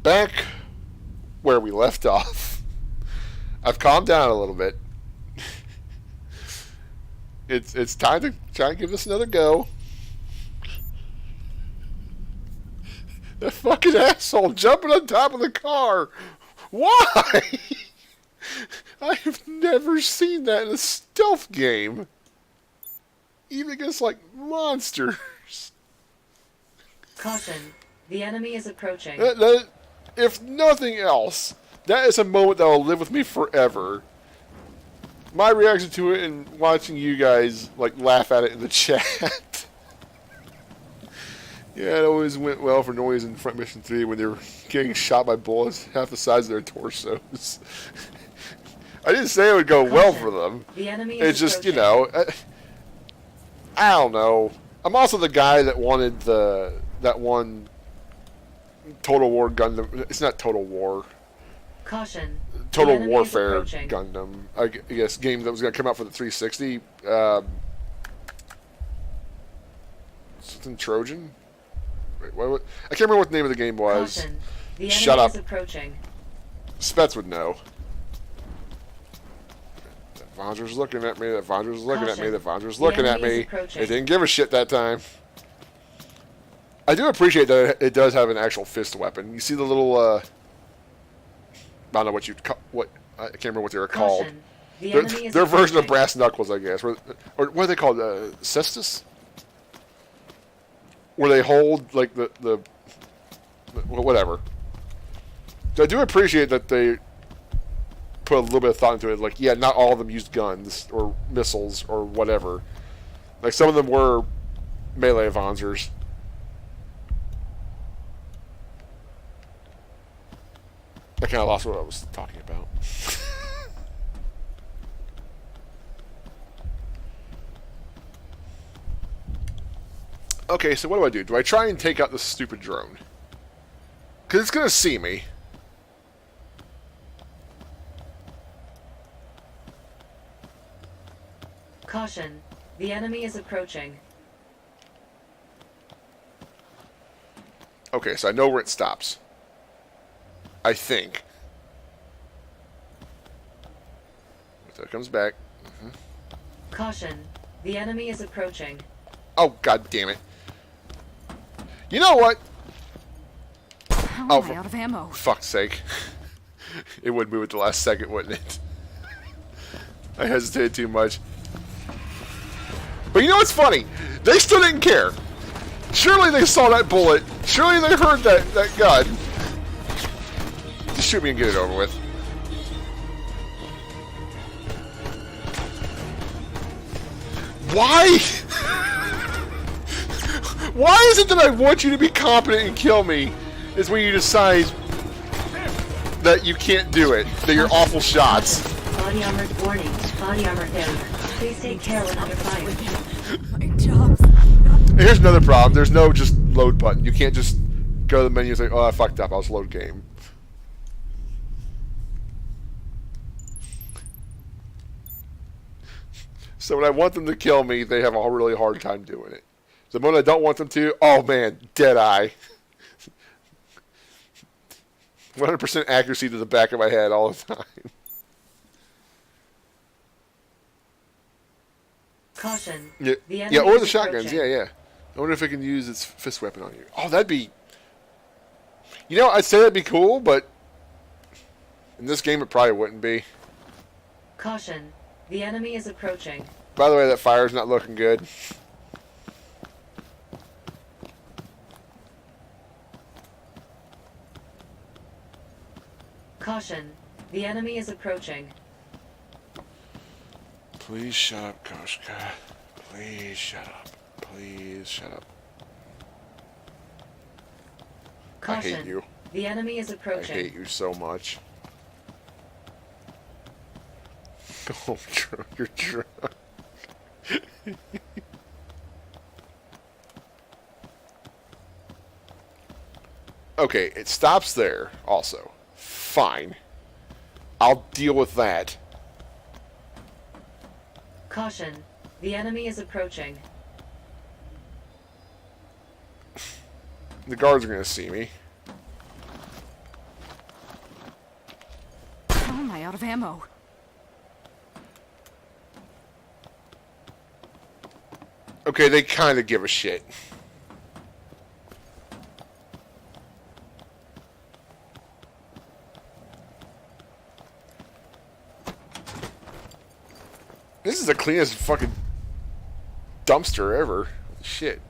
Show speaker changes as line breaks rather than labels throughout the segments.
back where we left off. I've calmed down a little bit. It's time to try and give this another go. That fucking asshole jumping on top of the car. Why? I've never seen that in a stealth game. Even against, like, monsters.
Caution. The enemy is approaching.
If nothing else, that is a moment that will live with me forever. My reaction to it and watching you guys, like, laugh at it in the chat. Yeah, it always went well for Noise in Front Mission 3 when they were getting shot by bullets half the size of their torsos. I didn't say it would go well for them.
The enemy
it's just, you know, I don't know. I'm also the guy that wanted that one Total War Gundam. It's not Total War.
Caution.
Total Warfare Gundam. I guess game that was going to come out for the 360. Something Trojan? Wait, what? I can't remember what the name of the game was.
Caution. The enemy
Shut up.
is approaching.
Spets would know. That Vondra's looking at me. That Vondra's looking at me. That Vondra's looking at me. It didn't give a shit that time. I do appreciate that it does have an actual fist weapon. You see the little, I don't know what you I can't remember what they were called. Their version of brass knuckles, I guess. Or what are they called? Cestus? Where they hold, like, the whatever. So I do appreciate that they put a little bit of thought into it. Like, yeah, not all of them used guns or missiles or whatever. Like, some of them were melee Vonzers. I kind of lost what I was talking about. Okay, so what do? Do I try and take out this stupid drone? Because it's going to see me.
Caution. The enemy is approaching.
Okay, so I know where it stops. I think. So it comes back.
Caution. The enemy is approaching.
Oh, god damn it. You know what?
How am I out of ammo?
For fuck's sake. It would move at the last second, wouldn't it? I hesitated too much. But you know what's funny? They still didn't care. Surely they saw that bullet. Surely they heard that gun. Just shoot me and get it over with. Why? Why is it that I want you to be competent and kill me is when you decide that you can't do it, that you're awful shots?
Body armor warning. Body armor failure. Please take care when under fire.
My job's
And here's another problem. There's no just load button. You can't just go to the menu and say, oh, I fucked up. I'll just load game. So when I want them to kill me, they have a really hard time doing it. The moment I don't want them to, oh man, dead eye. 100% accuracy to the back of my head all the time.
Caution.
Yeah,
The enemy
yeah, or
is
the shotguns.
approaching.
Yeah. I wonder if it can use its fist weapon on you. Oh, that'd be... You know, I'd say that'd be cool, but... In this game, it probably wouldn't be.
Caution. The enemy is approaching.
By the way, that fire's not looking good.
Caution. The enemy is approaching.
Please shut up, Koshka. Please shut up. Please shut up.
Caution.
I hate you.
The enemy is
I
approaching.
hate you so much. Oh, you're drunk. Okay, it stops there also. Fine. I'll deal with that.
Caution. The enemy is approaching.
The guards are going to see me.
ammo.
Okay, they kind of give a shit. This is the cleanest fucking dumpster ever. Shit.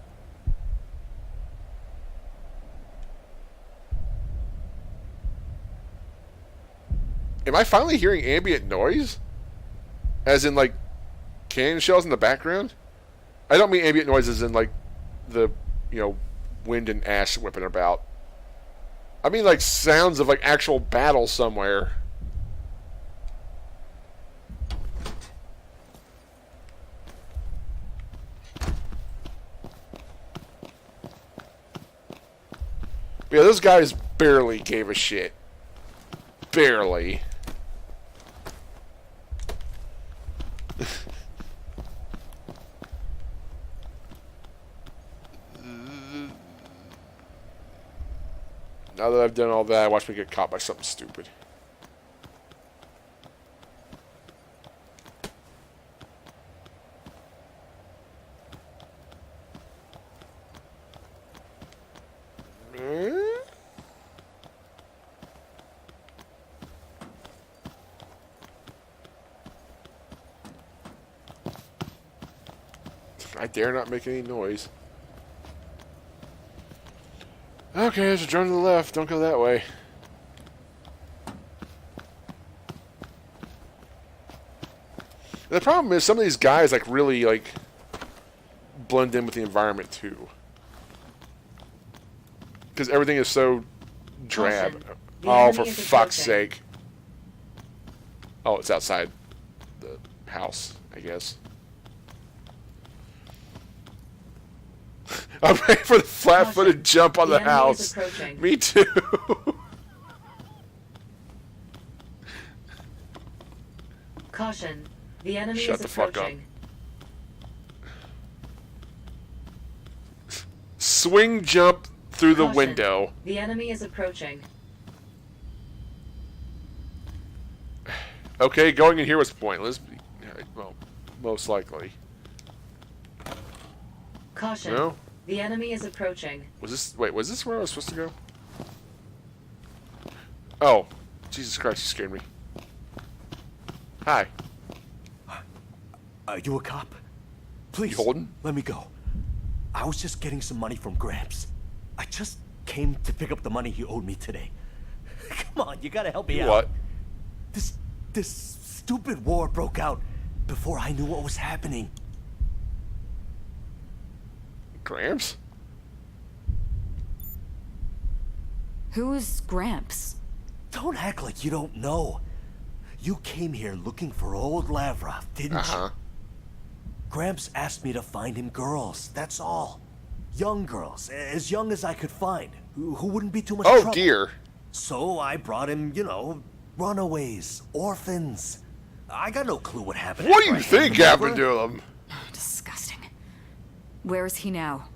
Am I finally hearing ambient noise? As in, like, cannon shells in the background? I don't mean ambient noise as in, like, the, wind and ash whipping about. I mean, like, sounds of, like, actual battle somewhere. Yeah, those guys barely gave a shit. Barely. Now that I've done all that, watch me get caught by something stupid. I dare not make any noise. Okay, there's a drone to the left. Don't go that way. The problem is some of these guys like really like blend in with the environment too, because everything is so drab. Oh, for fuck's sake! Oh, it's outside the house, I guess. I'm ready for the flat-footed jump on the house. Me too.
Caution. The enemy
Shut
is
the fuck
approaching.
up. Swing jump through the
Caution.
window.
The enemy is approaching.
Okay, going in here was pointless. Well, most likely.
Caution.
No?
The enemy is approaching.
Wait, was this where I was supposed to go? Oh. Jesus Christ, you scared me. Hi.
Are you a cop? Please,
You holding?
let me go. I was just getting some money from Gramps. I just came to pick up the money he owed me today. Come on, you gotta help me out.
What?
This stupid war broke out before I knew what was happening.
Gramps?
Who is Gramps?
Don't act like you don't know. You came here looking for old Lavrov, didn't
Uh-huh.
you? Gramps asked me to find him girls, that's all. Young girls, as young as I could find, who wouldn't be too much
Oh,
trouble.
dear.
So I brought him, runaways, orphans. I got no clue what happened.
What do
after
you
I handed
think
them
happened
over.
to them?
Disgusting. Where is he now?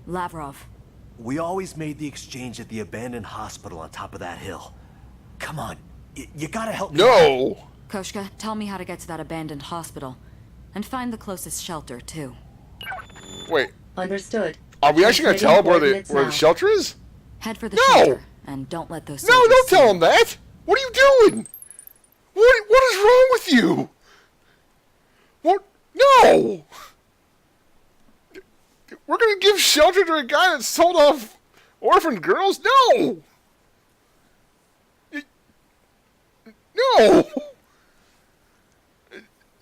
Lavrov.
We always made the exchange at the abandoned hospital on top of that hill. Come on, you gotta help me out.
No!
Koshka, tell me how to get to that abandoned hospital. And find the closest shelter, too.
Wait,
Understood.
are we actually going to tell him where
Transmitting
the
coordinates
shelter is?
Head for the
No!
shelter, and don't let those
No,
soldiers
don't
see
tell
you.
him that! What are you doing? What is wrong with you? What? No! We're going to give shelter to a guy that sold off orphan girls? No! No!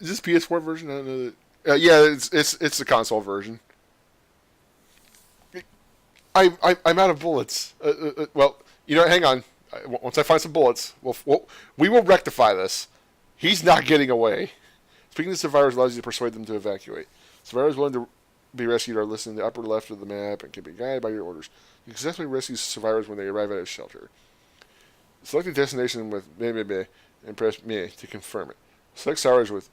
Is this PS4 version? I don't know. Yeah, it's the console version. I'm out of bullets. Well, hang on. Once I find some bullets, we will rectify this. He's not getting away. Speaking to survivors allows you to persuade them to evacuate. Survivors willing to be rescued are listed in the upper left of the map and can be guided by your orders. You can successfully rescue survivors when they arrive at a shelter. Select a destination with me and press me to confirm it. Select survivors with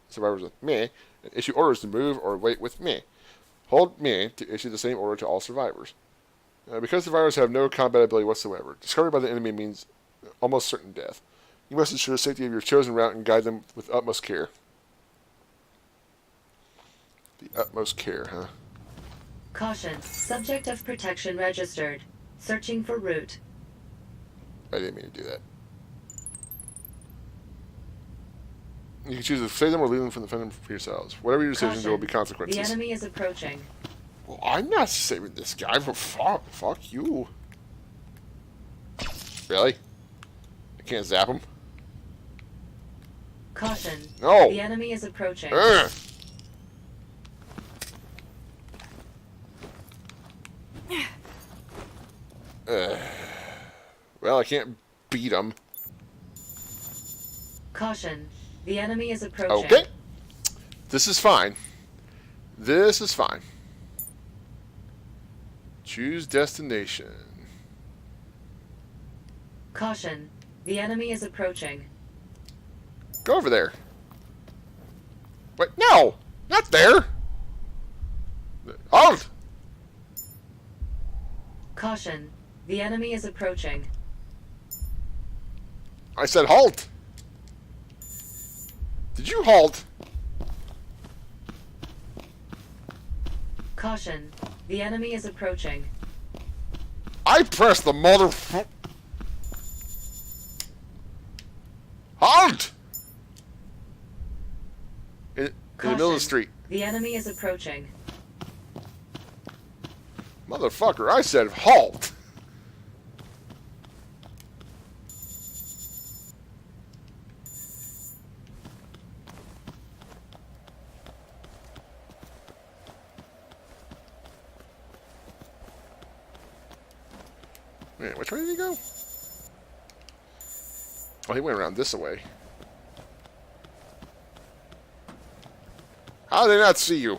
me and issue orders to move or wait with me. Hold me to issue the same order to all survivors. Because survivors have no combat ability whatsoever, discovery by the enemy means almost certain death. You must ensure the safety of your chosen route and guide them with utmost care. The utmost care, huh?
Caution. Subject of protection registered. Searching for route.
I didn't mean to do that. You can choose to save them or leave them from the defend them for yourselves. Whatever your decision, there will be consequences.
The enemy is approaching.
Well, I'm not saving this guy. Fuck you. Really? I can't zap him?
Caution.
No.
The enemy is approaching.
Well, I can't beat him.
Caution. The enemy is approaching.
Okay. This is fine. This is fine. Choose destination.
Caution. The enemy is approaching.
Go over there. Wait, no! Not there! Halt!
Caution. The enemy is approaching.
I said halt! Did you halt?
Caution. The enemy is approaching.
I pressed the motherfucker. Halt! In the middle of the street.
The enemy is approaching.
Motherfucker, I said halt! Man, which way did he go? Oh, he went around this way. How did they not see you?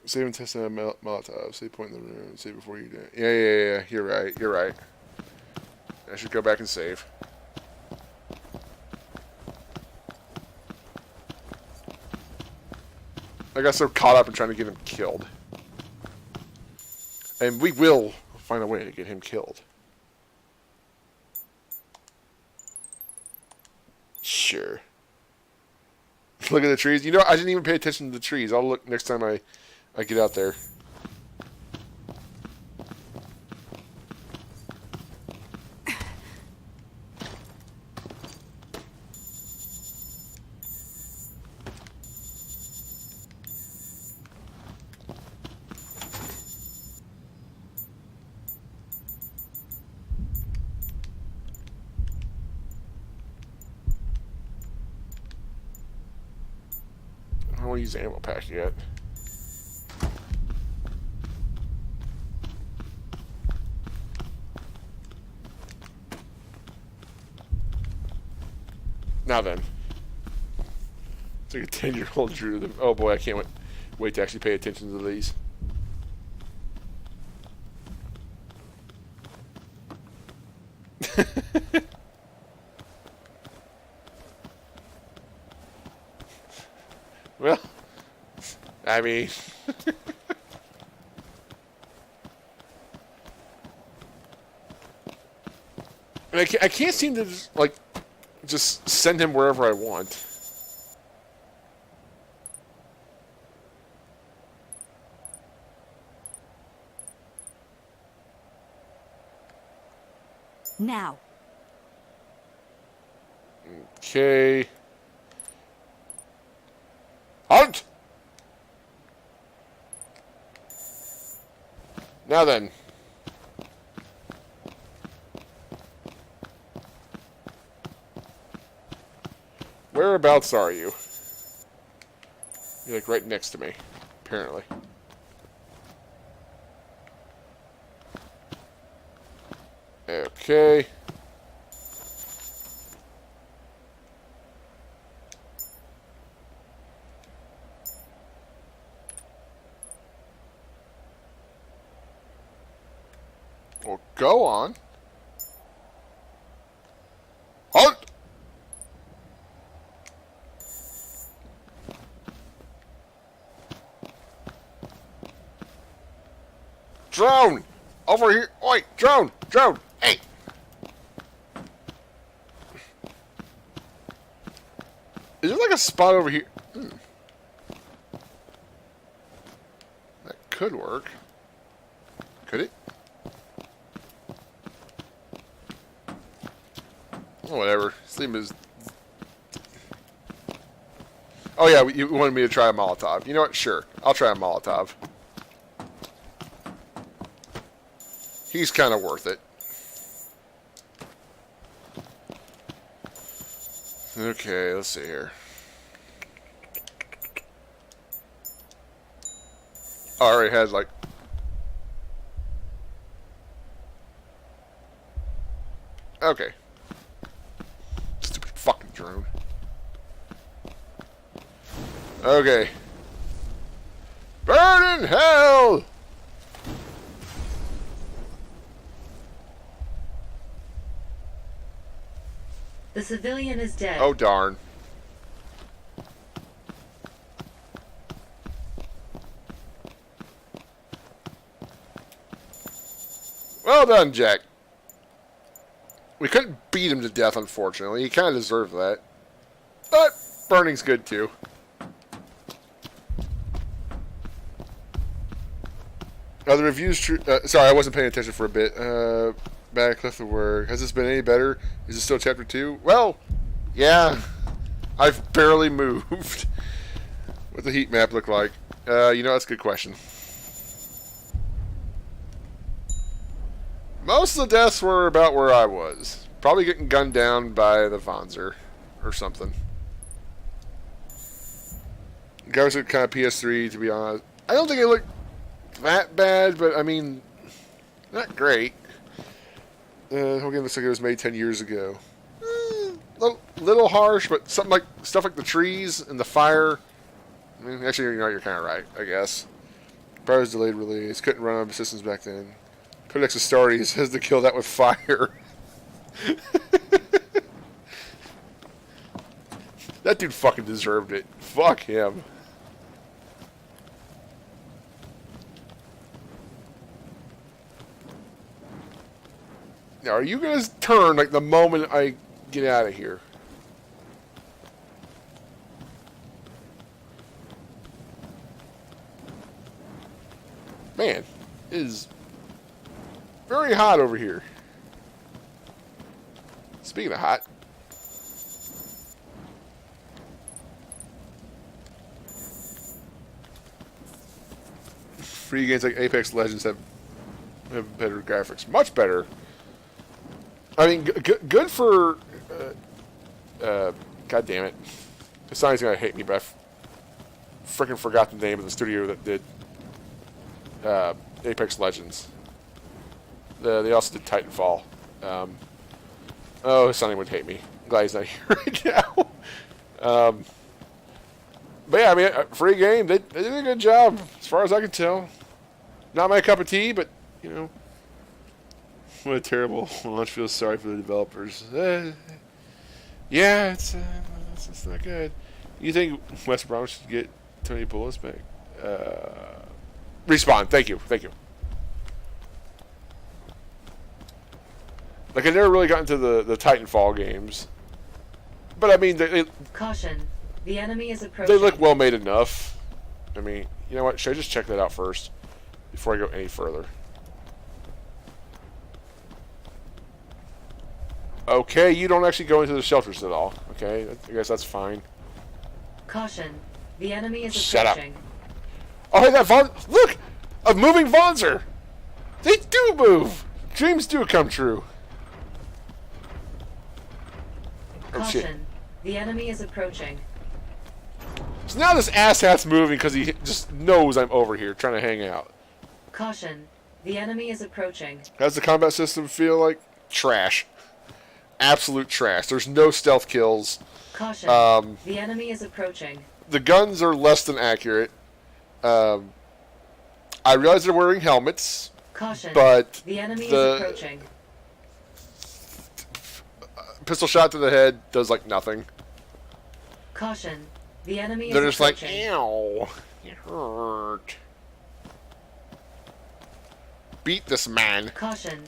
Save and test Molotov. Save point in the room. Save before you do it. Yeah. You're right. You're right. I should go back and save. I got so caught up in trying to get him killed. And we will find a way to get him killed. Sure. Look at the trees. You know, I didn't even pay attention to the trees. I'll look next time I get out there. I don't want to use the ammo pack yet. Now then. It's like a 10-year-old drew them. Oh boy, I can't wait to actually pay attention to these. Well, I mean... and I can't seem to, just send him wherever I want.
Now.
Okay. Halt! Now then. Whereabouts are you? You're like right next to me, apparently. Okay. Well, go on. Halt! Drone! Over here! Oi! Drone! Drone! Hey! Is there like a spot over here? That could work. Could it? Oh, whatever. Sleep is... Oh yeah, you wanted me to try a Molotov. You know what? Sure. I'll try a Molotov. He's kind of worth it. Okay, let's see here. Oh, I already had like... Okay. Stupid fucking drone. Okay. Burn in hell!
The civilian is dead.
Oh, darn. Well done, Jack. We couldn't beat him to death, unfortunately. He kind of deserved that. But burning's good, too. Are the reviews true? Sorry, I wasn't paying attention for a bit. Back left the work. Has this been any better? Is this still chapter 2? Well, yeah. I've barely moved. What the heat map look like? You know, that's a good question. Most of the deaths were about where I was. Probably getting gunned down by the Vonzer or something. The guy was kind of PS3, to be honest. I don't think it looked that bad, but I mean, not great. The whole game looks like it was made 10 years ago. Little harsh, but something like stuff like the trees and the fire. I mean, actually, you know, you're kind of right, I guess. Prior's delayed release. Couldn't run on systems back then. Codex Astartes says to kill that with fire. That dude fucking deserved it. Fuck him. Now, are you gonna turn like the moment I get out of here? Man, it is very hot over here. Speaking of hot. Free games like Apex Legends have better graphics. Much better. I mean, good for... God damn it. Sonny's gonna hate me, but I freaking forgot the name of the studio that did Apex Legends. They also did Titanfall. Oh, Sonny would hate me. I'm glad he's not here right now. But yeah, I mean, free game. They did a good job, as far as I can tell. Not my cup of tea, but, you know. What a terrible launch. Feels sorry for the developers. Yeah, it's not good. You think West Brom should get Tony Bullis back? Respawn. Thank you. Like, I never really got into the Titanfall games. But, I mean,
Caution. The enemy is approaching.
they look well made enough. I mean, you know what? Should I just check that out first before I go any further? Okay, you don't actually go into the shelters at all. Okay, I guess that's fine.
Caution. The enemy is
Shut up.
approaching.
Oh, hey, that look! A moving Vonzer! They do move! Dreams do come true. Oh, shit.
Caution. The enemy is approaching.
So now this asshat's moving because he just knows I'm over here trying to hang out.
Caution. The enemy is approaching.
How's the combat system feel like? Trash. Absolute trash. There's no stealth kills.
Caution. The enemy is approaching.
The guns are less than accurate. I realize they're wearing helmets.
Caution.
But
the enemy is approaching.
Pistol shot to the head does like nothing.
Caution. The enemy is
They're just
approaching.
like, ow, it hurt. beat this man.
Caution.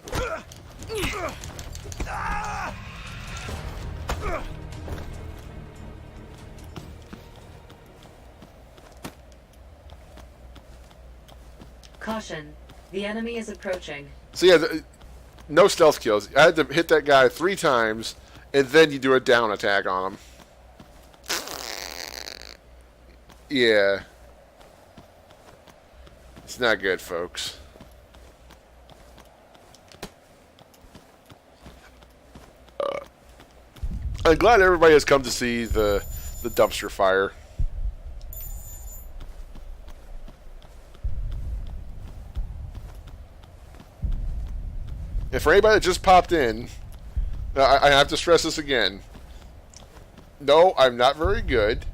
Caution. The enemy is approaching.
So yeah, no stealth kills. I had to hit that guy 3 times, and then you do a down attack on him. Yeah. It's not good, folks. I'm glad everybody has come to see the dumpster fire. And for anybody that just popped in, I have to stress this again. No, I'm not very good.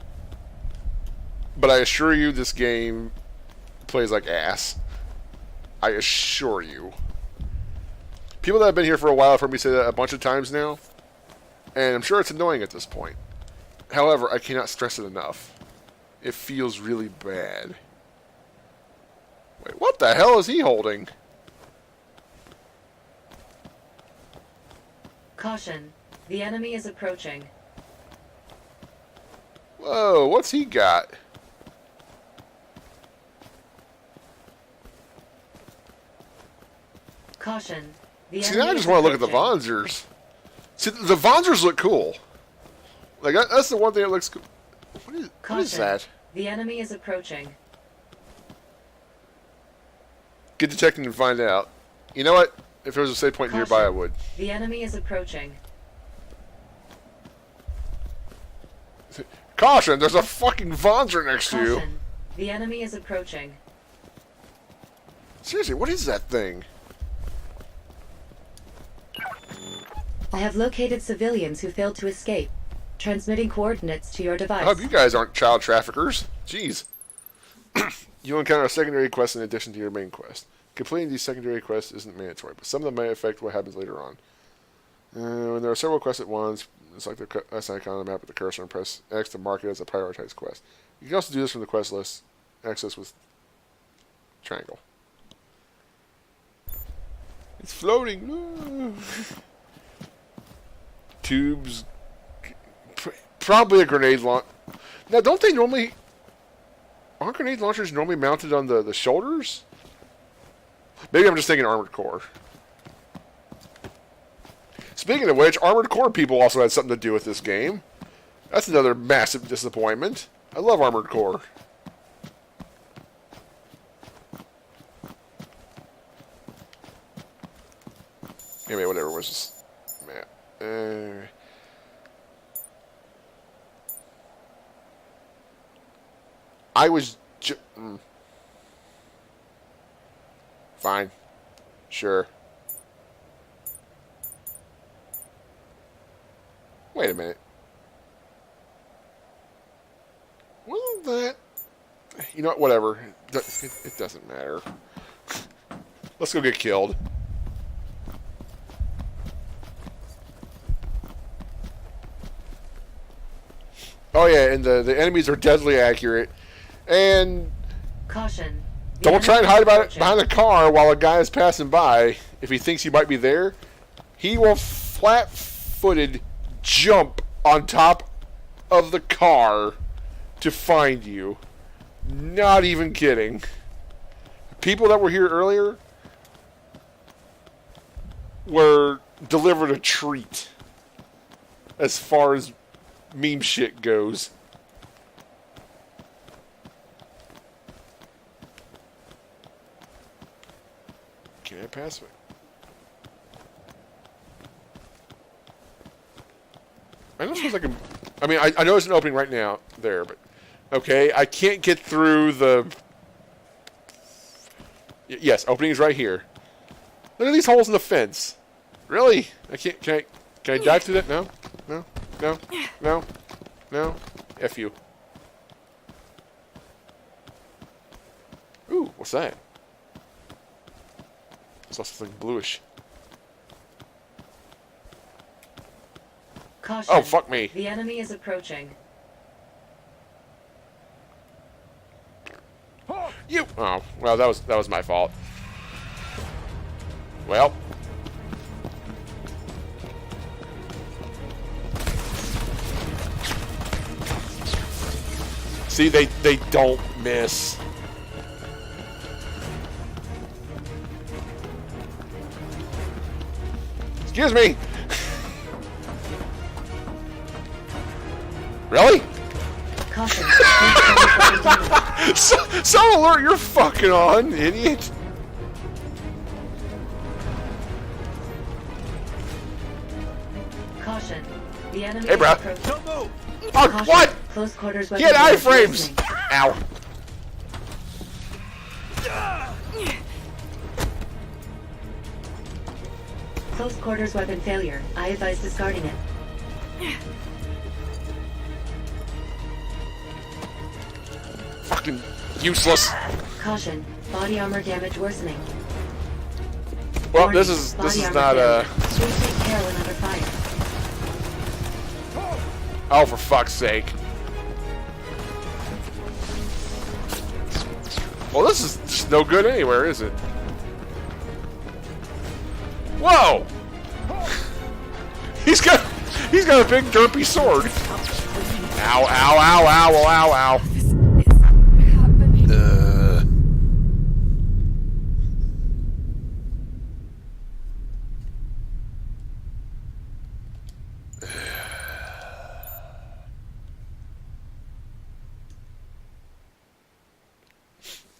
But I assure you this game plays like ass. I assure you. People that have been here for a while have heard me say that a bunch of times now. And I'm sure it's annoying at this point. However, I cannot stress it enough. It feels really bad. Wait, what the hell is he holding?
Caution. The enemy is approaching.
Whoa, what's he got?
Caution. The
See,
enemy
now I just
is
want to look at the
approaching.
Vonzers. See, the Vonzers look cool. Like, that's the one thing that looks cool. What is
Caution.
that?
The enemy is approaching.
Get detected and find out. You know what? If there was a save point
Caution.
nearby, I would.
The enemy is approaching.
Caution! There's a fucking Vonzer next to you.
Caution. The enemy is approaching.
Seriously, what is that thing?
I have located civilians who failed to escape. Transmitting coordinates to your device.
I hope you guys aren't child traffickers. Jeez. You encounter a secondary quest in addition to your main quest. Completing these secondary quests isn't mandatory, but some of them may affect what happens later on. When there are several quests at once, select the quest icon on the map with the cursor and press X to mark it as a prioritized quest. You can also do this from the quest list. Access with triangle. It's floating. Tubes. Probably a grenade launch. Now, don't they normally... Aren't grenade launchers normally mounted on the shoulders? Maybe I'm just thinking Armored Core. Speaking of which, Armored Core people also had something to do with this game. That's another massive disappointment. I love Armored Core. Anyway, whatever was this map. I was fine. Sure. Wait a minute. Wasn't that... You know what? Whatever. It doesn't matter. Let's go get killed. Oh yeah, and the enemies are deadly accurate. And
Caution. The
don't try and
enemy
hide
is
about it
approaching.
behind a car while a guy is passing by. If he thinks you might be there, he will flat-footed jump on top of the car to find you. Not even kidding. People that were here earlier were delivered a treat as far as meme shit goes. Can I pass it? I don't suppose I can... I mean, I know there's an opening right now there, but... Okay, I can't get through the... Yes, opening is right here. Look at these holes in the fence. Really? I can't... Can I dive through that? No? No? No? No? No? F you. Ooh, what's that? I saw something bluish.
Caution.
Oh, fuck me.
The enemy is approaching.
You! Oh, well, that was my fault. Well. See, they don't miss. Excuse me. Really?
Caution.
Some alert you're fucking on, idiot.
Caution. The enemy
Hey,
is
bruh.
approaching.
Don't move!
Oh,
Caution.
what?
Close quarters
He had
weapon
iframes.
listening.
Ow.
Close quarters weapon failure. I advise discarding it.
Fucking useless.
Caution. Body armor damage worsening.
Well,
Warning,
this is
body armor
not
failure. Please take care when under fire.
Oh, for fuck's sake. Well, this is just no good anywhere, is it? Whoa! He's got a big derpy sword. Ow, ow, ow, ow, ow, ow.
This is happening.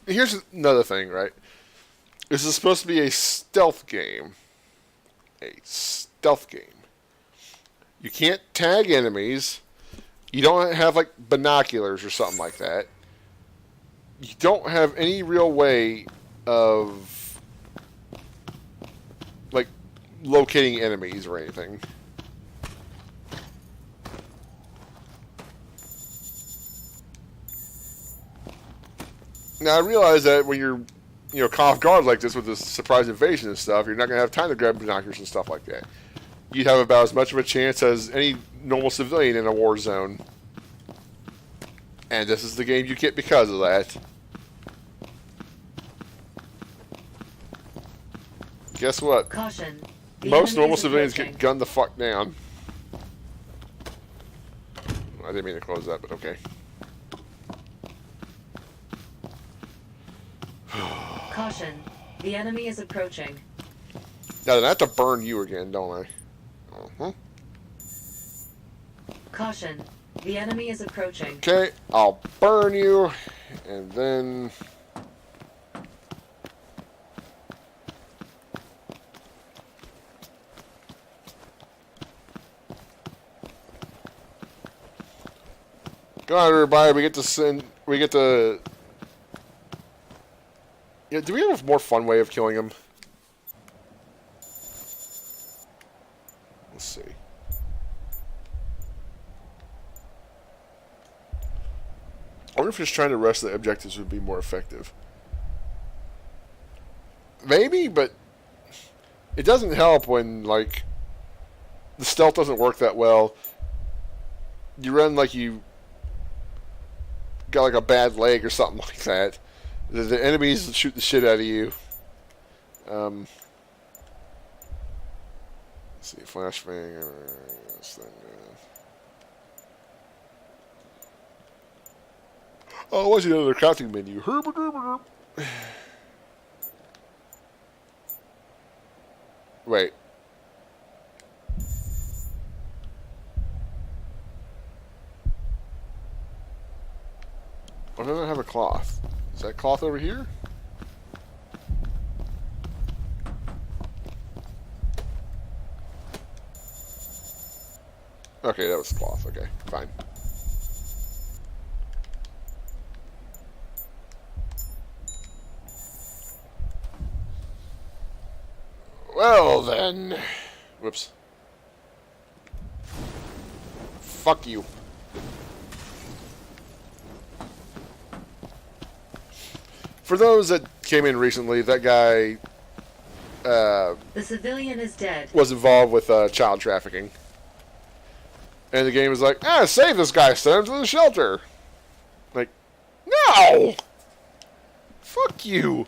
Here's another thing, right? This is supposed to be a stealth game. A stealth game. You can't tag enemies. You don't have, like, binoculars or something like that. You don't have any real way of, like, locating enemies or anything. Now, I realize that when you're, caught off guard like this with this surprise invasion and stuff, you're not going to have time to grab binoculars and stuff like that. You'd have about as much of a chance as any normal civilian in a war zone. And this is the game you get because of that. Guess what?
Caution. The
Most
enemy
normal
is
civilians
approaching.
get gunned the fuck down. I didn't mean to close that, but okay.
Caution. The enemy is approaching.
Now, then I have to burn you again, don't I? Uh-huh.
Caution. The enemy is approaching.
Okay, I'll burn you, and then... Go on, everybody. We get to send. We get to. Yeah, do we have a more fun way of killing him? Let's see. I wonder if just trying to rush the objectives would be more effective. Maybe, but it doesn't help when, like, the stealth doesn't work that well. You run like you got like a bad leg or something like that. The enemies shoot the shit out of you. Let's see, flashbang. Oh, what's the other crafting menu? Wait. Why don't I have a cloth? Is that cloth over here? Okay, that was cloth. Okay, fine. Well then. Whoops. Fuck you. For those that came in recently, that guy
The civilian is dead.
was involved with child trafficking. And the game was like, save this guy, send him to the shelter. Like, no! Fuck you.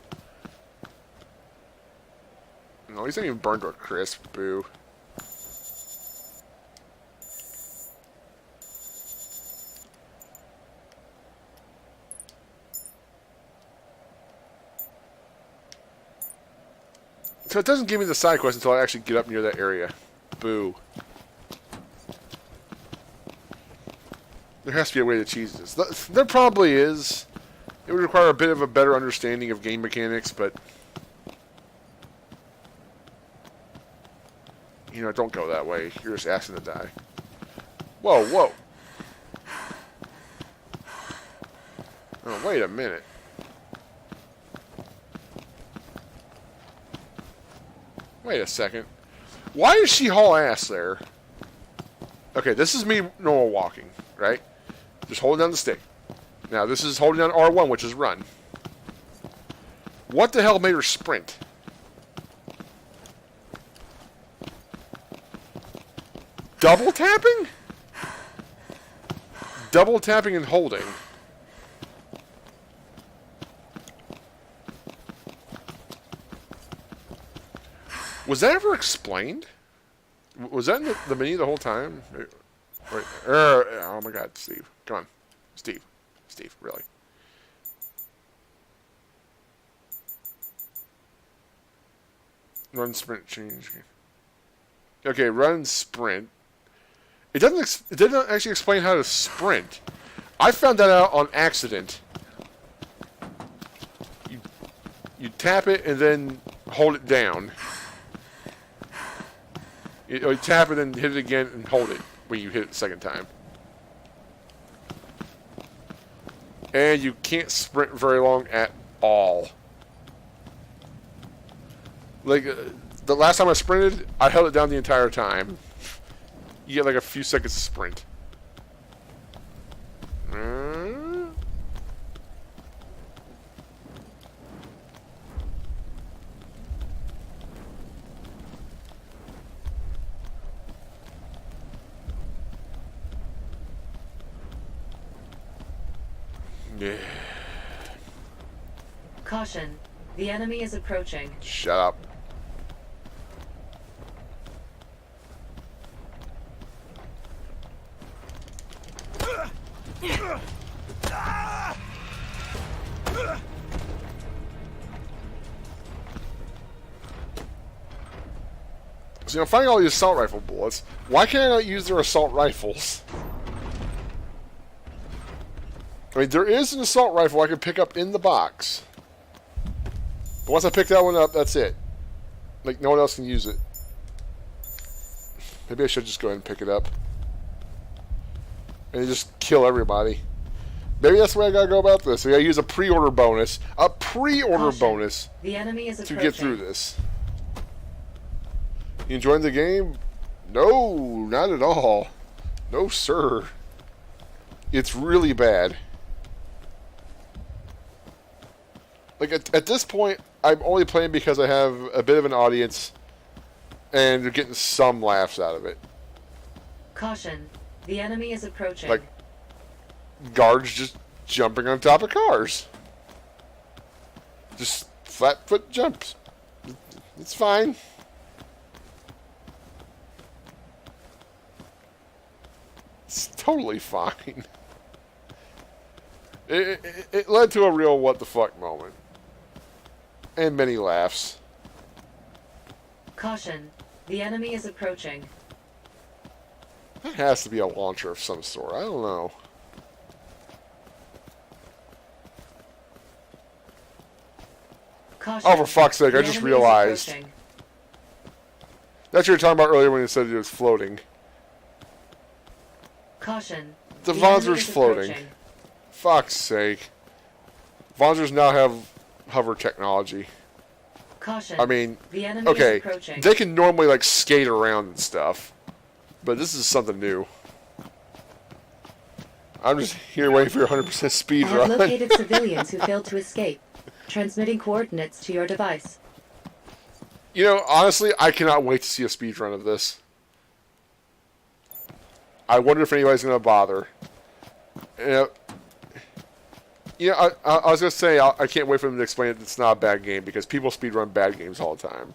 No, he's not even burned to a crisp. Boo. So it doesn't give me the side quest until I actually get up near that area. Boo. There has to be a way to cheese this. There probably is. It would require a bit of a better understanding of game mechanics, but... You know, don't go that way. You're just asking to die. Whoa, whoa. Oh, wait a minute. Wait a second. Why does she haul ass there? Okay, this is me normal walking, right? Just holding down the stick. Now, this is holding down R1, which is run. What the hell made her sprint? Double tapping? Double tapping and holding. Was that ever explained? Was that in the menu the whole time? Wait, oh my god, Steve. Come on. Steve. Steve, really. Run, sprint, change. Okay, run, sprint. It doesn't actually explain how to sprint. I found that out on accident. You tap it and then hold it down. You tap it and hit it again and hold it when you hit it the second time. And you can't sprint very long at all. Like, the last time I sprinted, I held it down the entire time. You get like a few seconds to sprint. Yeah.
Caution. The enemy is approaching.
Shut up. So, you know, finding all these assault rifle bullets, why can't I not use their assault rifles? I mean, there is an assault rifle I can pick up in the box. But once I pick that one up, that's it. Like, no one else can use it. Maybe I should just go ahead and pick it up. And just kill everybody. Maybe that's the way I gotta go about this. I gotta use a pre-order bonus. A pre-order bonus
The enemy is
to get through this. You enjoying the game? No, not at all. No, sir. It's really bad. Like, at this point, I'm only playing because I have a bit of an audience, and they're getting some laughs out of it.
Caution. The enemy is approaching.
Like, guards just jumping on top of cars. Just flat foot jumps. It's fine. It's totally fine. It led to a real what the fuck moment. And many laughs.
Caution. The enemy is approaching.
That has to be a launcher of some sort. I don't know.
Caution.
Oh, for fuck's sake, I just realized. That's what you were talking about earlier when you said it was floating.
Caution.
The Vonzer's floating. Fuck's sake. Vonzers now have hover technology.
Caution.
I mean,
the enemy
okay,
is approaching.
they can normally, like, skate around and stuff. But this is something new. I'm just here waiting for your 100% speed
I have
run.
located civilians who failed to escape. Transmitting coordinates to your device.
You know, honestly, I cannot wait to see a speed run of this. I wonder if anybody's going to bother. I was going to say, I can't wait for them to explain it. It's not a bad game, because people speedrun bad games all the time.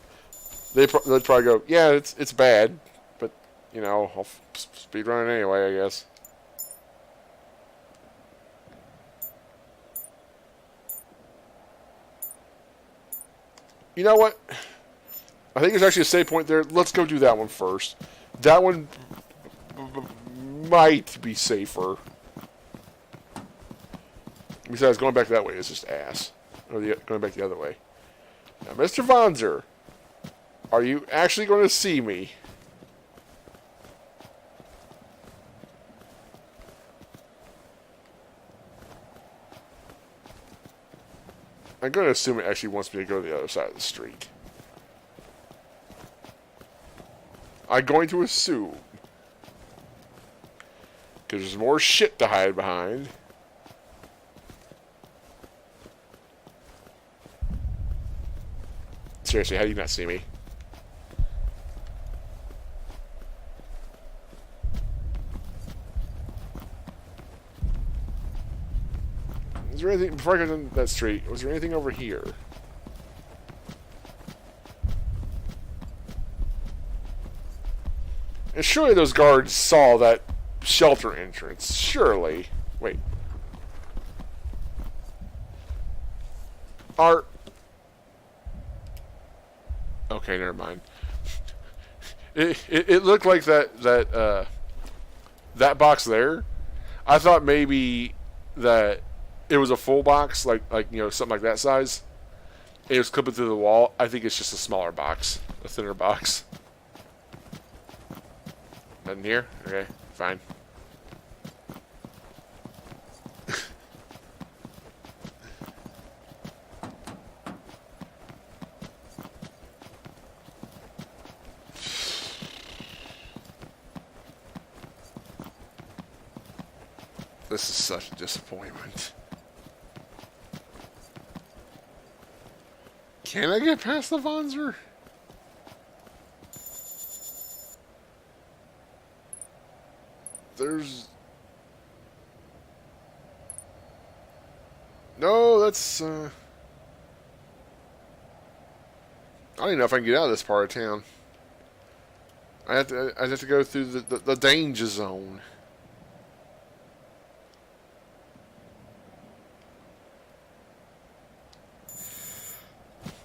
they'd probably go, yeah, it's bad, but you know, I'll speed run it anyway, I guess. You know what? I think there's actually a save point there. Let's go do that one first. That one might be safer. Besides, going back that way is just ass. Or going back the other way. Now, Mr. Vonzer, are you actually going to see me? I'm going to assume it actually wants me to go to the other side of the street. I'm going to assume. Because there's more shit to hide behind. Seriously, how do you not see me? Is there anything, before I go down that street, was there anything over here? And surely those guards saw that shelter entrance. Surely. Wait. Okay, never mind. It looked like that box there. I thought maybe that it was a full box, like you know, something like that size. It was clipping through the wall. I think it's just a smaller box, a thinner box. Nothing here? Okay, fine. This is such a disappointment. Can I get past the Vonzer? There's... No, that's, I don't even know if I can get out of this part of town. I'd have to go through the danger zone.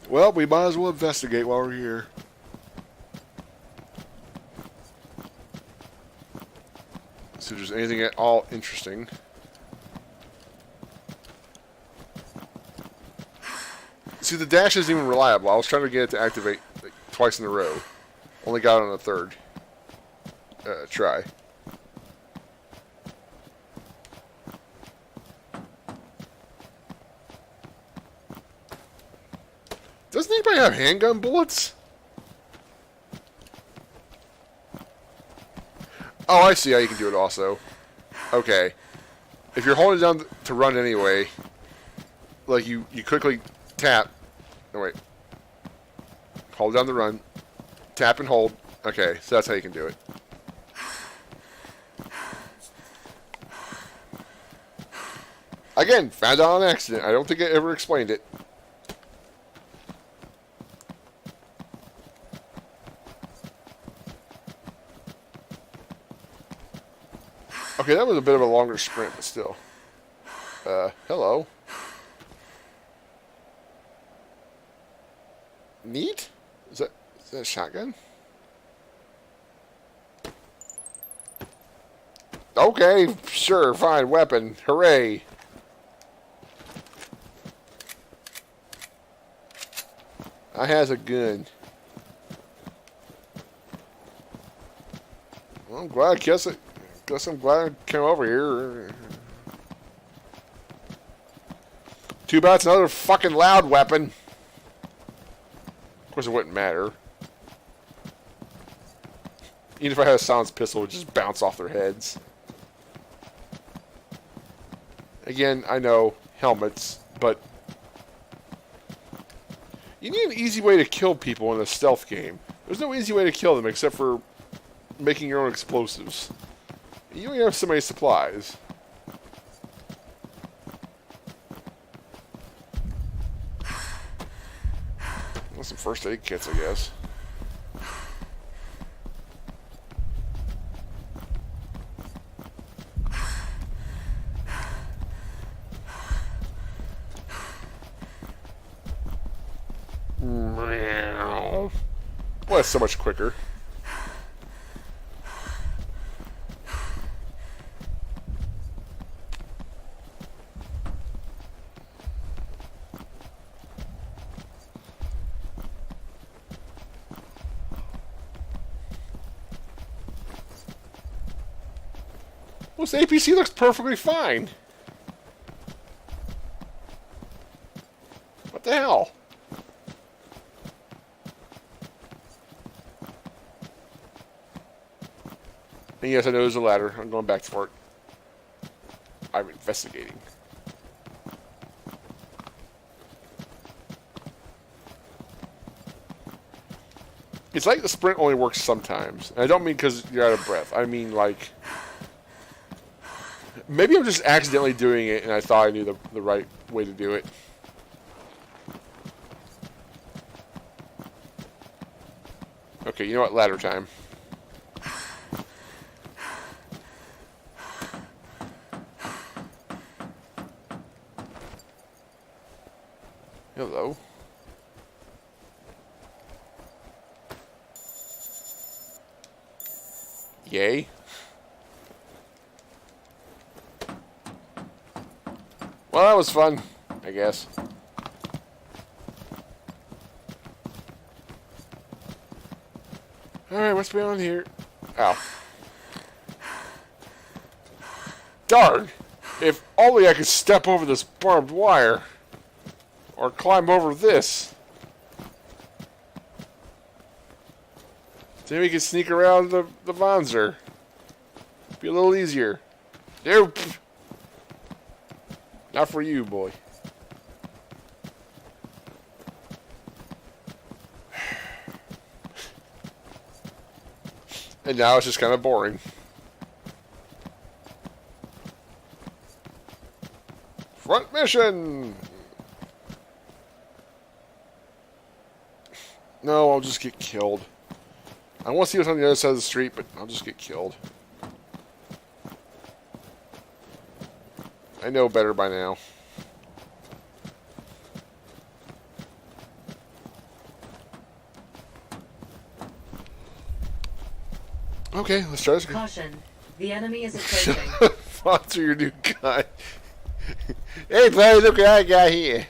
Well, we might as well investigate while we're here. See if there's anything at all interesting. See, the dash isn't even reliable. I was trying to get it to activate like, twice in a row. Only got it on the third try. Doesn't anybody have handgun bullets? Oh, I see how you can do it also. Okay. If you're holding down to run anyway, like you quickly tap. No, wait. Hold down the run. Tap and hold. Okay, so that's how you can do it. Again, found out on accident. I don't think I ever explained it. Okay, that was a bit of a longer sprint, but still. Hello. Neat? Is that a shotgun? Okay, sure, fine, weapon. Hooray. I has a gun. Well, I'm glad, guess I'm glad I came over here. Too bad it's another fucking loud weapon. Of course, it wouldn't matter. Even if I had a silenced pistol, it would just bounce off their heads. Again, I know, helmets, but you need an easy way to kill people in a stealth game. There's no easy way to kill them except for making your own explosives. You only have so many supplies. Well, some first aid kits, I guess. Well, it's so much quicker. Well, this APC looks perfectly fine. What the hell? And yes, I know there's a ladder. I'm going back for it. I'm investigating. It's like the sprint only works sometimes. And I don't mean because you're out of breath. I mean, like... Maybe I'm just accidentally doing it and I thought I knew the right way to do it. Okay, you know what? Ladder time. Hello. Yay. Well, that was fun, I guess. Alright, what's going on here? Ow. Darn! If only I could step over this barbed wire. Or climb over this. Then we could sneak around the Vonzer. Be a little easier. Nope! Not for you, boy. And now it's just kind of boring. Front mission! No, I'll just get killed. I want to see what's on the other side of the street, but I'll just get killed. I know better by now. Okay, let's try this again.
Caution. The enemy is approaching.
Sponsor your new guy. Hey, buddy, look what I got here.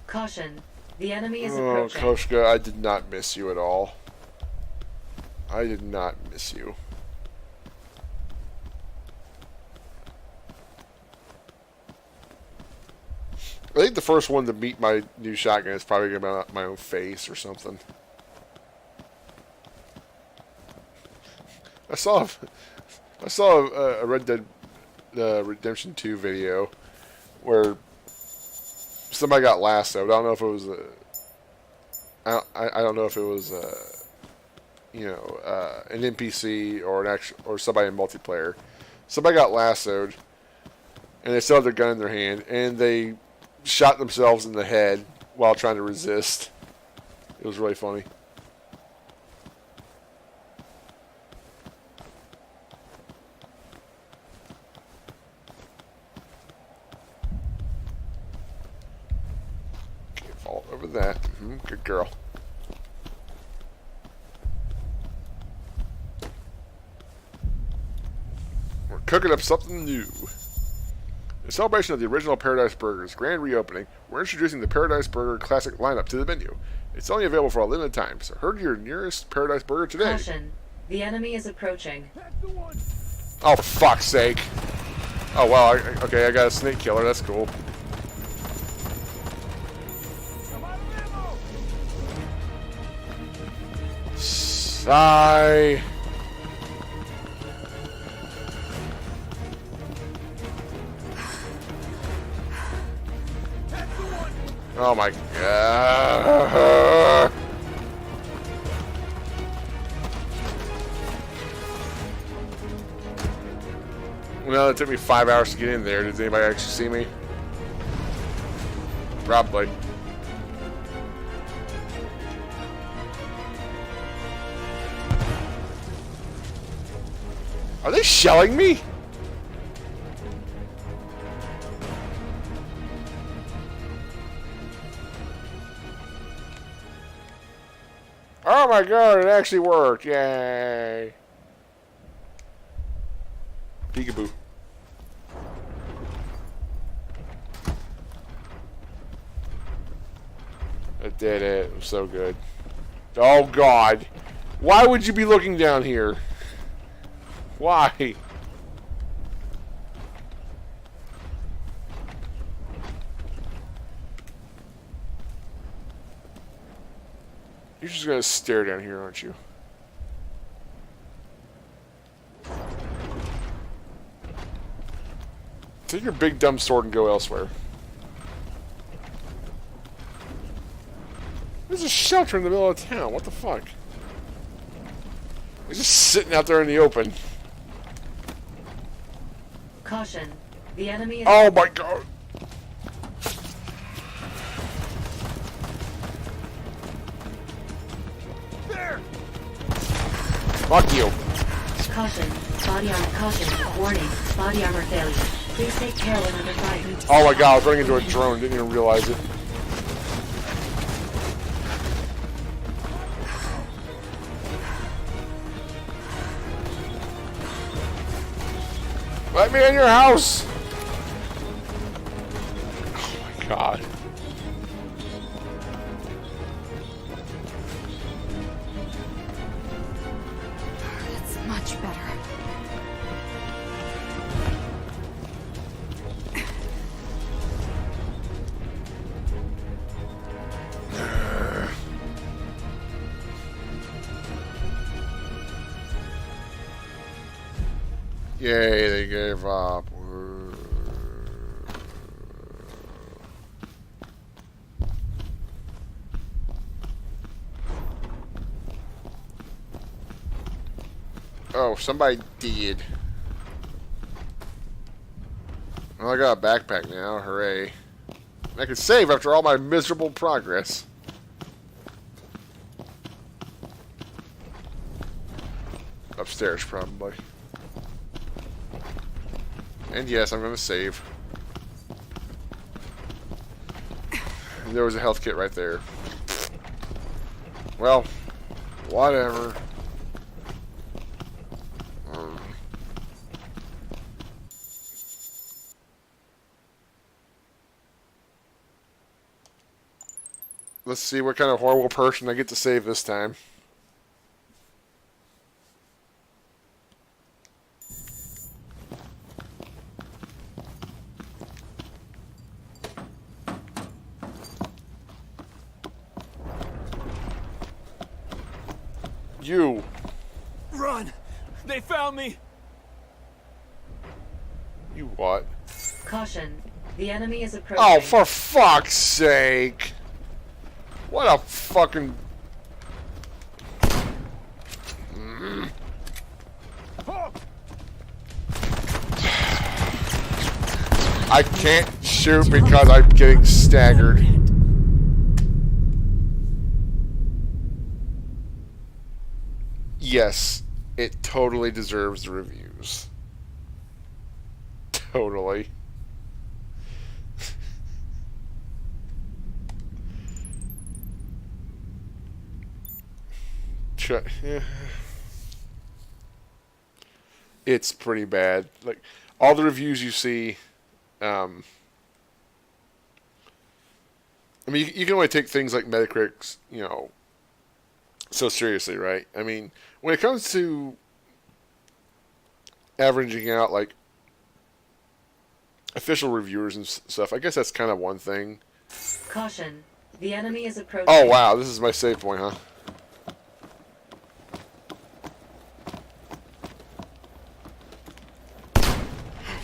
Caution. The enemy is
Oh,
approaching.
Koshka, I did not miss you at all. I did not miss you. I think the first one to meet my new shotgun is probably going to be my own face or something. I saw a Red Dead Redemption 2 video where somebody got lassoed. I don't know if it was I don't know if it was you know, an NPC or or somebody in multiplayer. Somebody got lassoed and they still had their gun in their hand and they shot themselves in the head while trying to resist. It was really funny. Can't fall over that. Good girl. We're cooking up something new. In celebration of the original Paradise Burger's grand reopening, we're introducing the Paradise Burger Classic lineup to the menu. It's only available for a limited time, so hurry to your nearest Paradise Burger today.
Caution. The enemy is approaching.
Oh, fuck's sake. Oh, wow. Okay, I got a snake killer. That's cool. Sigh. Oh my god. Well, it took me 5 hours to get in there. Did anybody actually see me? Probably. Are they shelling me? my god, it actually worked. Yay. Peekaboo. I did it. It was so good. Oh god. Why would you be looking down here? Why? You're just gonna stare down here, aren't you? Take your big dumb sword and go elsewhere. There's a shelter in the middle of town. What the fuck? He's just sitting out there in the open.
Caution. The enemy is...
Oh my god.
There!
Fuck you.
Caution. Body armor. Caution. Warning. Body armor failure. Please take care when under fire.
Oh my god, I was running into a drone. Didn't even realize it. Let me in your house! Oh my god.
That's much better.
Yay, they gave up. Oh, somebody did. Well, I got a backpack now. Hooray. I can save after all my miserable progress. Upstairs, probably. And yes, I'm going to save. And there was a health kit right there. Well, whatever. Let's see what kind of horrible person I get to save this time. You.
Run! They found me!
You what?
Caution. The enemy is approaching.
Oh, for fuck's sake! What a fucking... I can't shoot because I'm getting staggered. Yes, it totally deserves the reviews. Totally. It's pretty bad. Like, all the reviews you see, I mean, you can only take things like Metacritic's, you know, so seriously, right? I mean, when it comes to averaging out, like, official reviewers and stuff, I guess that's kind of one thing.
Caution. The enemy is approaching.
Oh, wow, this is my save point, huh?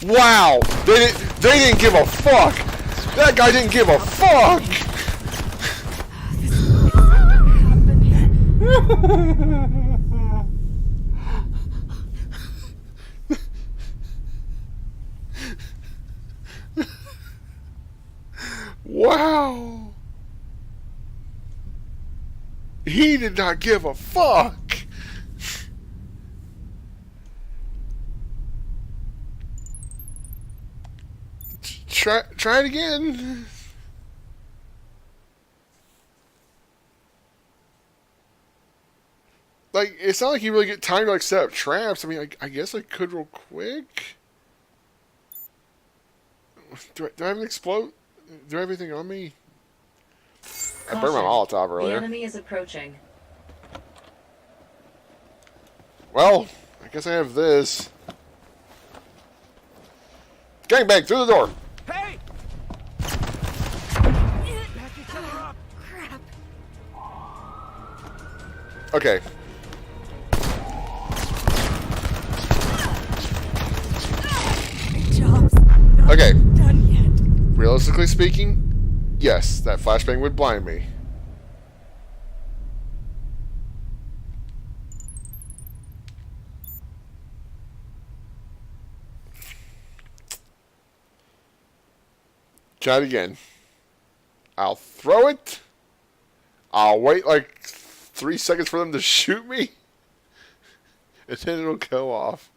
Wow! They didn't give a fuck! That guy didn't give a fuck! Wow! He did not give a fuck! Try it again. like, it's not like you really get time to, like, set up traps. I mean, I guess I could real quick. Do I have an explode? Do I have anything on me? I burned my Molotov earlier.
The enemy is approaching.
Well, I guess I have this. Gangbang through the door.
Hey!
Crap.
Okay.
Job's
Okay.
done yet.
Realistically speaking, yes, that flashbang would blind me. Try it again. I'll throw it. I'll wait like 3 seconds for them to shoot me. And then it'll go off.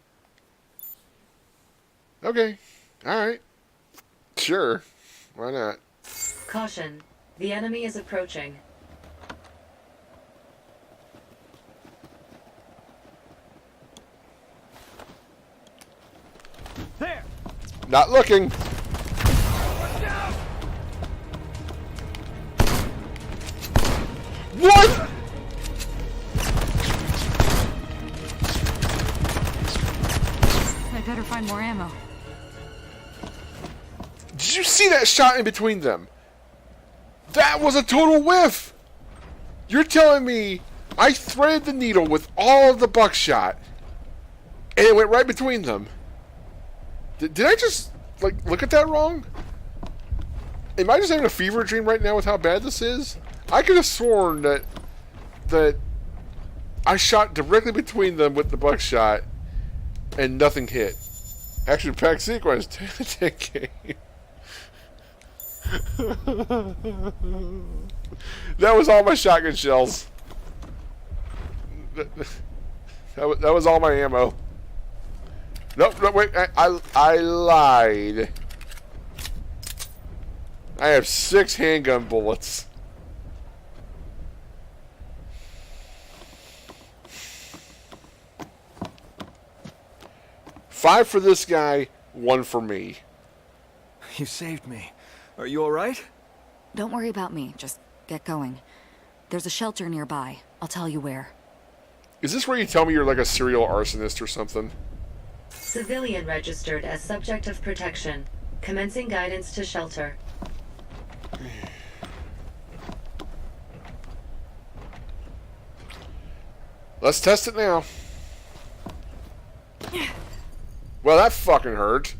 Okay. Alright. Sure. Why not?
Caution. The enemy is approaching.
There!
Not looking. What?
I better find more ammo.
Did you see that shot in between them? That was a total whiff. You're telling me I threaded the needle with all of the buckshot and it went right between them? Did I just, like, look at that wrong? Am I just having a fever dream right now with how bad this is? I could have sworn that I shot directly between them with the buckshot and nothing hit. Action pack sequence. 10 game. That was all my shotgun shells. That was all my ammo. Nope, no, wait, I lied. I have 6 handgun bullets. Five for this guy, 1 for me.
You saved me. Are you alright?
Don't worry about me. Just get going. There's a shelter nearby. I'll tell you where.
Is this where you tell me you're like a serial arsonist or something?
Civilian registered as subject of protection. Commencing guidance to shelter.
Let's test it now. Well, that fucking hurt.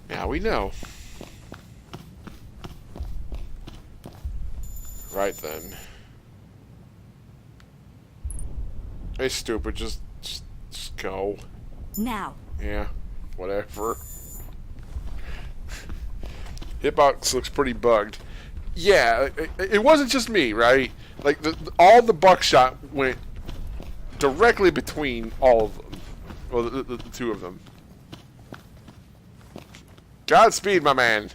Now we know. Right then. Hey, stupid, just go.
Now.
Yeah, whatever. Hitbox looks pretty bugged. Yeah, it wasn't just me, right? Like, all the buckshot went directly between all of them. Well, the 2 of them. Godspeed, my man.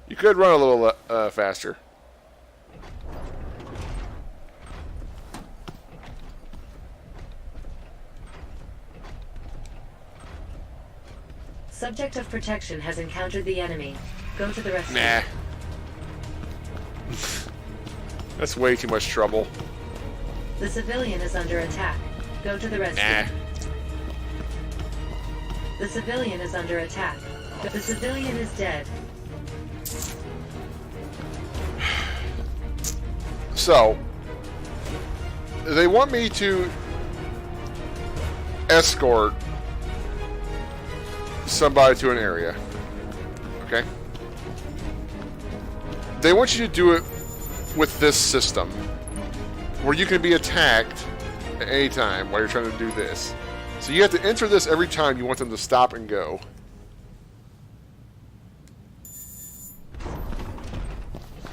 You could run a little faster.
Subject of protection has encountered the enemy. Go to the rescue.
Nah. That's way too much trouble.
The civilian is under attack. Go to the rescue.
Nah.
The civilian is under attack. The civilian is dead.
So, they want me to escort somebody to an area. Okay? They want you to do it with this system, where you can be attacked at any time while you're trying to do this. So you have to enter this every time you want them to stop and go.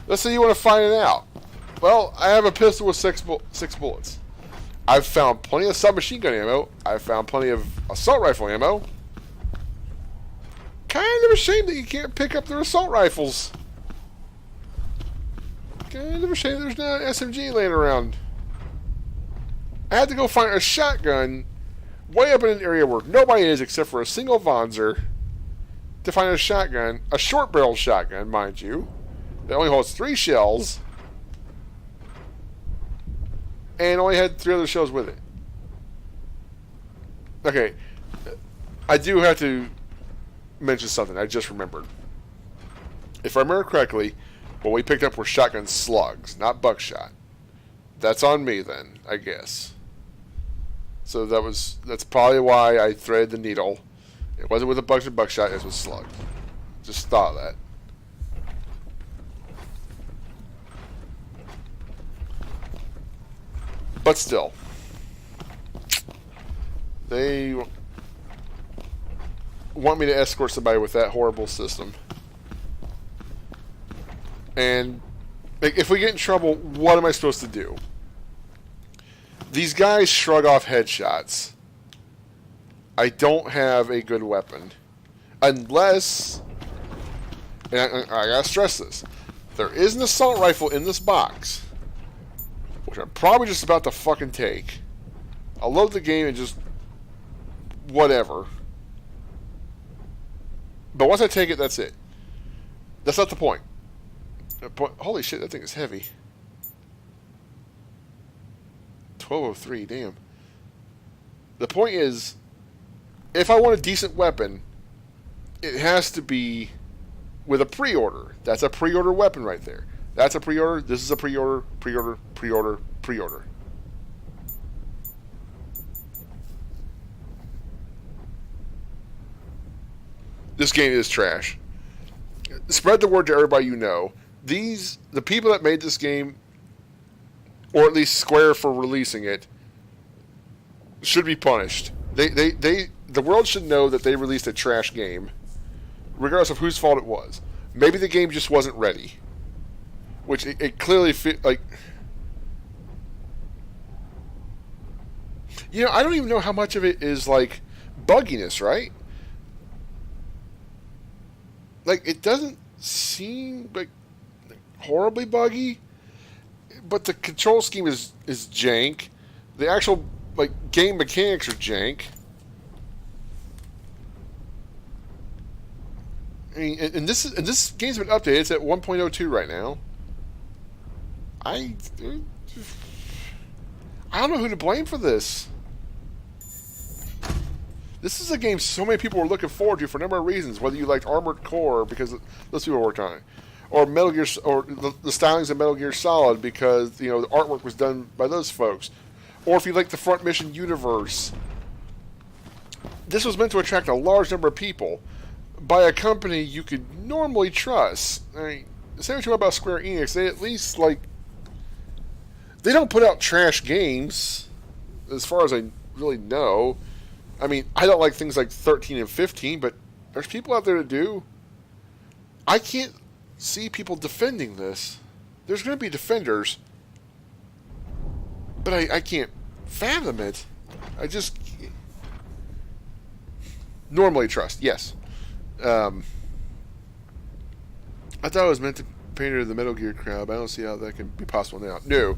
Let's say you want to find it out. Well, I have a pistol with 6 bullets. I've found plenty of submachine gun ammo. I've found plenty of assault rifle ammo. Kind of a shame that you can't pick up their assault rifles. Kind of a shame there's not an SMG laying around. I had to go find a shotgun way up in an area where nobody is except for a single Vonzer to find a shotgun, a short-barreled shotgun, mind you, that only holds 3 shells and only had 3 other shells with it. Okay, I do have to mention something I just remembered. If I remember correctly, what we picked up were shotgun slugs, not buckshot. That's on me then, I guess. So that's probably why I threaded the needle. It wasn't with a buckshot, it was with slugs. Just thought of that. But still, they want me to escort somebody with that horrible system. And if we get in trouble, what am I supposed to do? These guys shrug off headshots. I don't have a good weapon. Unless, and I gotta stress this, there is an assault rifle in this box, which I'm probably just about to fucking take. I'll load the game and just whatever. But once I take it, that's it. That's not the point. Holy shit, that thing is heavy. 1203, damn. The point is, if I want a decent weapon, it has to be with a pre-order. That's a pre-order weapon right there. That's a pre-order. This is a pre-order, pre-order, pre-order, pre-order. This game is trash. Spread the word to everybody you know. The people that made this game, or at least Square for releasing it, should be punished. The world should know that they released a trash game, regardless of whose fault it was. Maybe the game just wasn't ready, which it clearly like. You know, I don't even know how much of it is like bugginess, right? Like, it doesn't seem like horribly buggy, but the control scheme is jank. The actual like game mechanics are jank. I mean, and this game's been updated. It's at 1.02 right now. I don't know who to blame for this. This is a game so many people were looking forward to for a number of reasons. Whether you liked Armored Core because those people worked on it, or Metal Gear, or the stylings of Metal Gear Solid because the artwork was done by those folks, or if you like the Front Mission universe. This was meant to attract a large number of people by a company you could normally trust. I mean, say what you want about Square Enix, they at least they don't put out trash games, as far as I really know. I mean, I don't like things like 13 and 15, but there's people out there that do. I can't see people defending this. There's going to be defenders, but I can't fathom it. I just normally trust, yes. I thought it was meant to pander to the Metal Gear crowd, but I don't see how that can be possible now. No.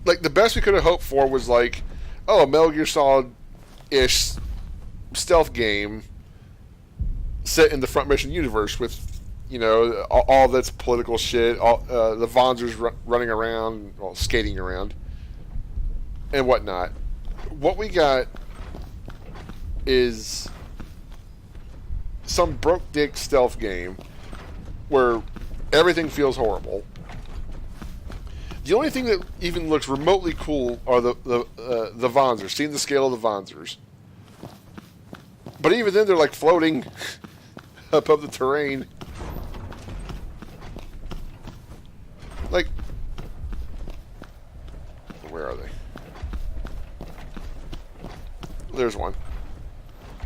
Like, the best we could have hoped for was like, a Metal Gear Solid-ish stealth game set in the Front Mission universe with, all that's political shit, all the Vonzers running around, well, skating around, and whatnot. What we got is some broke-dick stealth game where everything feels horrible. The only thing that even looks remotely cool are the Vonzers, seeing the scale of the Vonzers. But even then, they're like floating above the terrain. Like, where are they? There's one.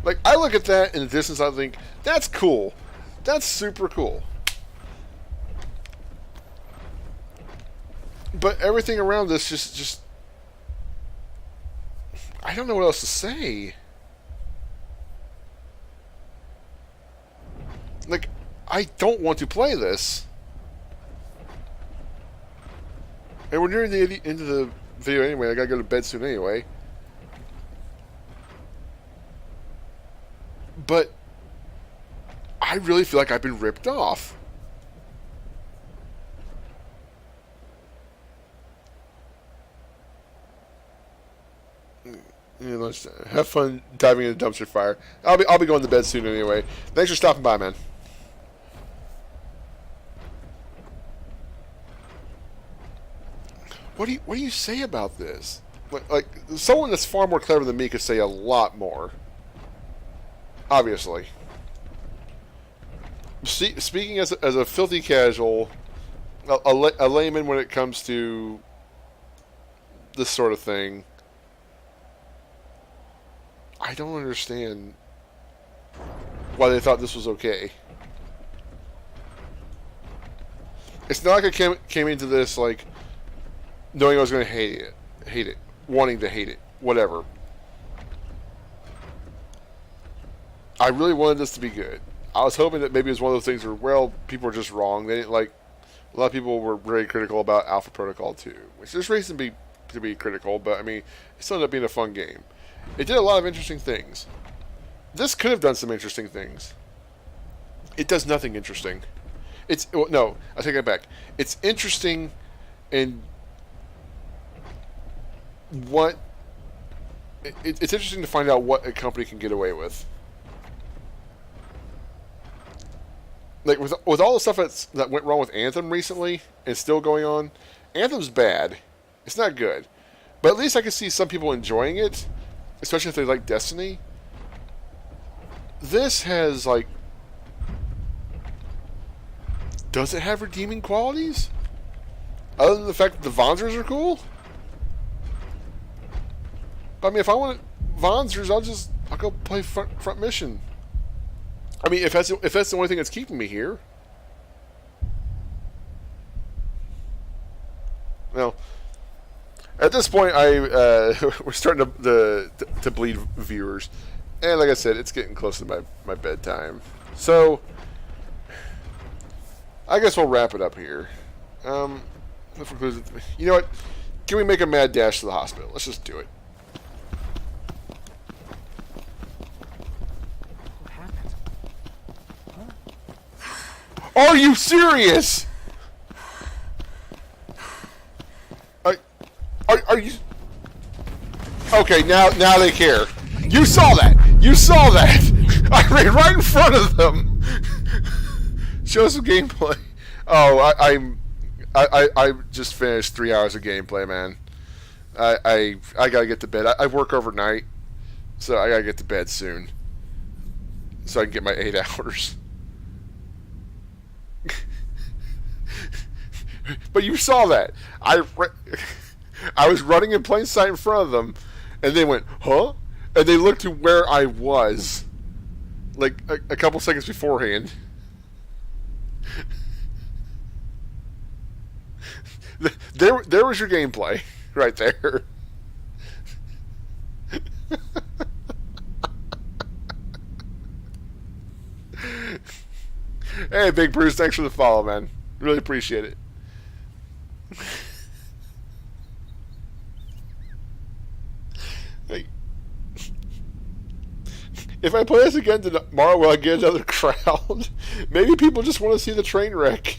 Like, I look at that in the distance, I think, that's cool. That's super cool. But everything around this just I don't know what else to say. Like, I don't want to play this. And we're nearing the end of the video anyway. I gotta go to bed soon anyway. But I really feel like I've been ripped off. Yeah, let's have fun diving into dumpster fire. I'll be going to bed soon anyway. Thanks for stopping by, man. What do you say about this? Like someone that's far more clever than me could say a lot more. Obviously. Speaking as a filthy casual, a layman when it comes to this sort of thing, I don't understand why they thought this was okay. It's not like I came into this like knowing I was going to hate it, wanting to hate it, whatever. I really wanted this to be good. I was hoping that maybe it was one of those things where, well, people were just wrong. They didn't like. A lot of people were very critical about Alpha Protocol 2, which there's reason to be critical, but I mean, it still ended up being a fun game. It did a lot of interesting things. This could have done some interesting things. It does nothing interesting. No, I take that back. It's interesting in what. It's interesting to find out what a company can get away with. Like with all the stuff that went wrong with Anthem recently and still going on, Anthem's bad. It's not good, but at least I can see some people enjoying it, especially if they like Destiny. This has like, does it have redeeming qualities? Other than the fact that the Vonzers are cool? But I mean, if I want Vonzers, I'll go play front mission. I mean, if that's the only thing that's keeping me here. Well, at this point, we're starting to bleed viewers, and like I said, it's getting close to my bedtime. So, I guess we'll wrap it up here. You know what? Can we make a mad dash to the hospital? Let's just do it. Are you serious? Are you? Okay, now they care. You saw that. You saw that. I ran right in front of them. Show some gameplay. Oh, I just finished 3 hours of gameplay, man. I gotta get to bed. I work overnight, so I gotta get to bed soon, so I can get my 8 hours. But you saw that. I was running in plain sight in front of them, and they went, huh? And they looked to where I was, like a couple seconds beforehand. There was your gameplay right there. Hey, Big Bruce, thanks for the follow, man. Really appreciate it. Hey. If I play this again tomorrow, will I get another crowd? Maybe people just want to see the train wreck.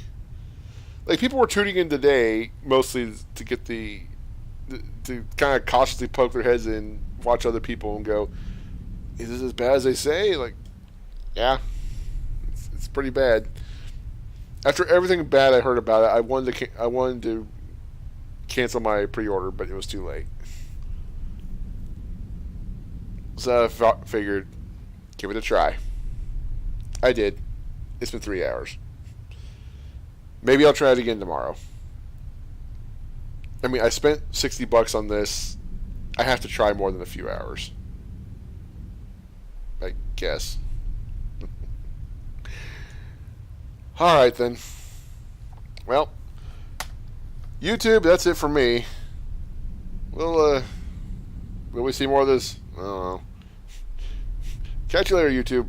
Like, people were tuning in today mostly to get to kind of cautiously poke their heads in, watch other people, and go, "Is this as bad as they say?" Like, yeah, it's pretty bad. After everything bad I heard about it, I wanted to cancel my pre-order, but it was too late. So I figured, give it a try. I did. It's been 3 hours. Maybe I'll try it again tomorrow. I mean, I spent $60 on this. I have to try more than a few hours, I guess. Alright then. Well, YouTube, that's it for me. Will we see more of this? I don't know. Catch you later, YouTube.